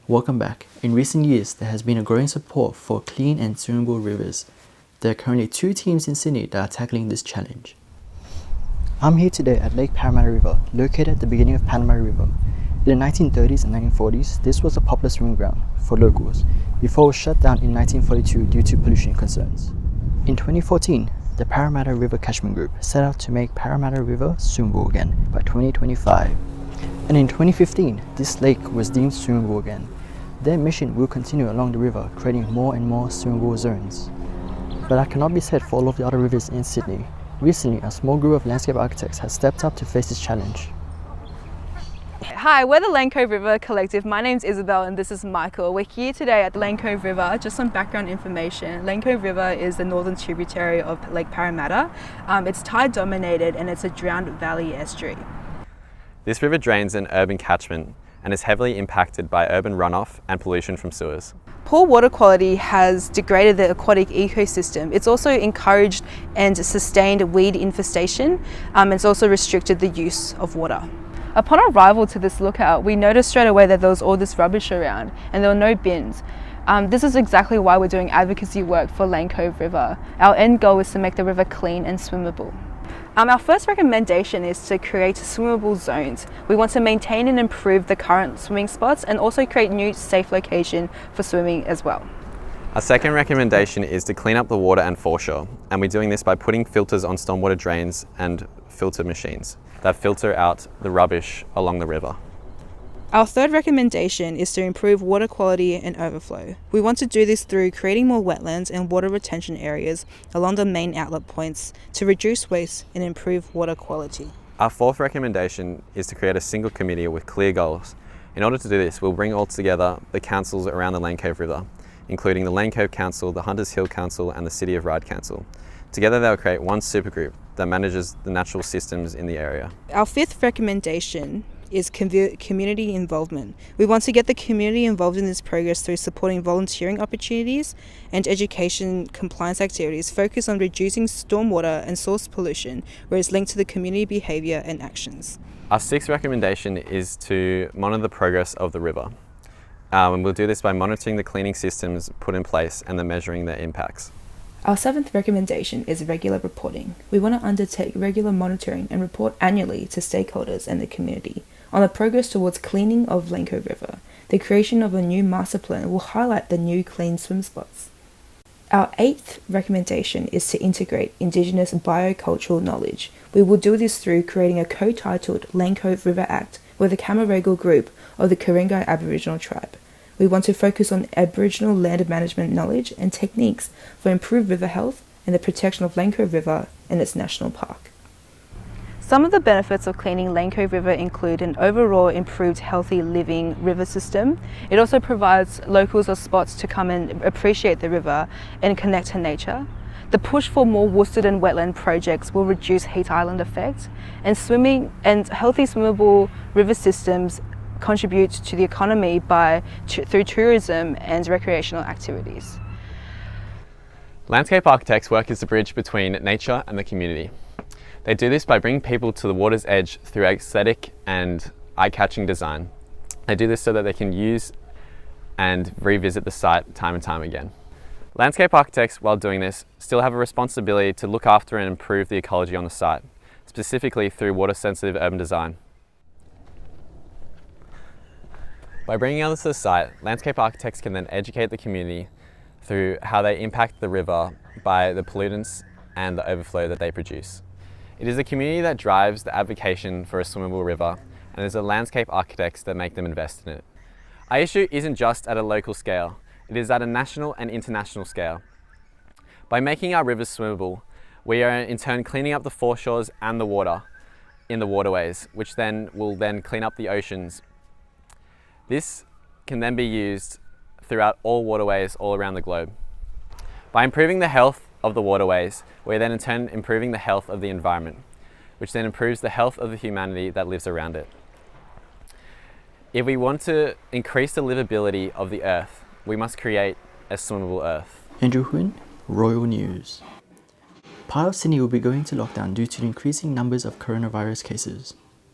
Welcome back. In recent years, there has been a growing support for clean and swimmable rivers. There are currently 2 teams in Sydney that are tackling this challenge. I'm here today at Lake Parramatta River, located at the beginning of Parramatta River. In the 1930s and 1940s, this was a popular swimming ground for locals, before it was shut down in 1942 due to pollution concerns. In 2014, the Parramatta River Catchment Group set out to make Parramatta River swimmable again by 2025. And in 2015, this lake was deemed swimmable again. Their mission will continue along the river, creating more and more swimmable zones. But that cannot be said for all of the other rivers in Sydney. Recently, a small group of landscape architects has stepped up to face this challenge. Hi, we're the Lane Cove River Collective. My name's Isabel and this is Michael. We're here today at the Lane Cove River. Just some background information. Lane Cove River is the northern tributary of Lake Parramatta. It's tide dominated and it's a drowned valley estuary. This river drains an urban catchment and is heavily impacted by urban runoff and pollution from sewers. Poor water quality has degraded the aquatic ecosystem. It's also encouraged and sustained weed infestation. It's also restricted the use of water. Upon arrival to this lookout, we noticed straight away that there was all this rubbish around and there were no bins. This is exactly why we're doing advocacy work for Lane Cove River. Our end goal is to make the river clean and swimmable. Our first recommendation is to create swimmable zones. We want to maintain and improve the current swimming spots and also create new safe location for swimming as well. Our second recommendation is to clean up the water and foreshore, and we're doing this by putting filters on stormwater drains and filter machines that filter out the rubbish along the river. Our third recommendation is to improve water quality and overflow. We want to do this through creating more wetlands and water retention areas along the main outlet points to reduce waste and improve water quality. Our fourth recommendation is to create a single committee with clear goals. In order to do this, we'll bring all together the councils around the Lane Cove River, including the Lane Cove Council, the Hunters Hill Council and the City of Ryde Council. Together they'll create one supergroup that manages the natural systems in the area. Our fifth recommendation is community involvement. We want to get the community involved in this progress through supporting volunteering opportunities and education compliance activities focused on reducing stormwater and source pollution, where it's linked to the community behaviour and actions. Our sixth recommendation is to monitor the progress of the river. And we'll do this by monitoring the cleaning systems put in place and then measuring their impacts. Our seventh recommendation is regular reporting. We want to undertake regular monitoring and report annually to stakeholders and the community on the progress towards cleaning of Lane Cove River. The creation of a new master plan will highlight the new clean swim spots. Our eighth recommendation is to integrate Indigenous biocultural knowledge. We will do this through creating a co-titled Lane Cove River Act with the Cammeraygal group of the Ku-ring-gai Aboriginal tribe. We want to focus on Aboriginal land management knowledge and techniques for improved river health and the protection of Lane Cove River and its national park. Some of the benefits of cleaning Lane Cove River include an overall improved healthy living river system. It also provides locals a spots to come and appreciate the river and connect to nature. The push for more wooded and wetland projects will reduce heat island effect, and swimming and healthy swimmable river systems contribute to the economy through tourism and recreational activities. Landscape architects work as a bridge between nature and the community. They do this by bringing people to the water's edge through aesthetic and eye-catching design. They do this so that they can use and revisit the site time and time again. Landscape architects, while doing this, still have a responsibility to look after and improve the ecology on the site, specifically through water-sensitive urban design. By bringing others to the site, landscape architects can then educate the community through how they impact the river by the pollutants and the overflow that they produce. It is the community that drives the advocacy for a swimmable river, and it is the landscape architects that make them invest in it. Our issue isn't just at a local scale, it is at a national and international scale. By making our rivers swimmable, we are in turn cleaning up the foreshores and the water in the waterways, which then will clean up the oceans. This can then be used throughout all waterways all around the globe. By improving the health of the waterways, we're then in turn improving the health of the environment, which then improves the health of the humanity that lives around it. If we want to increase the livability of the earth, we must create a swimmable earth. Andrew Huynh, Royal News. Part of Sydney will be going to lockdown due to the increasing numbers of coronavirus cases.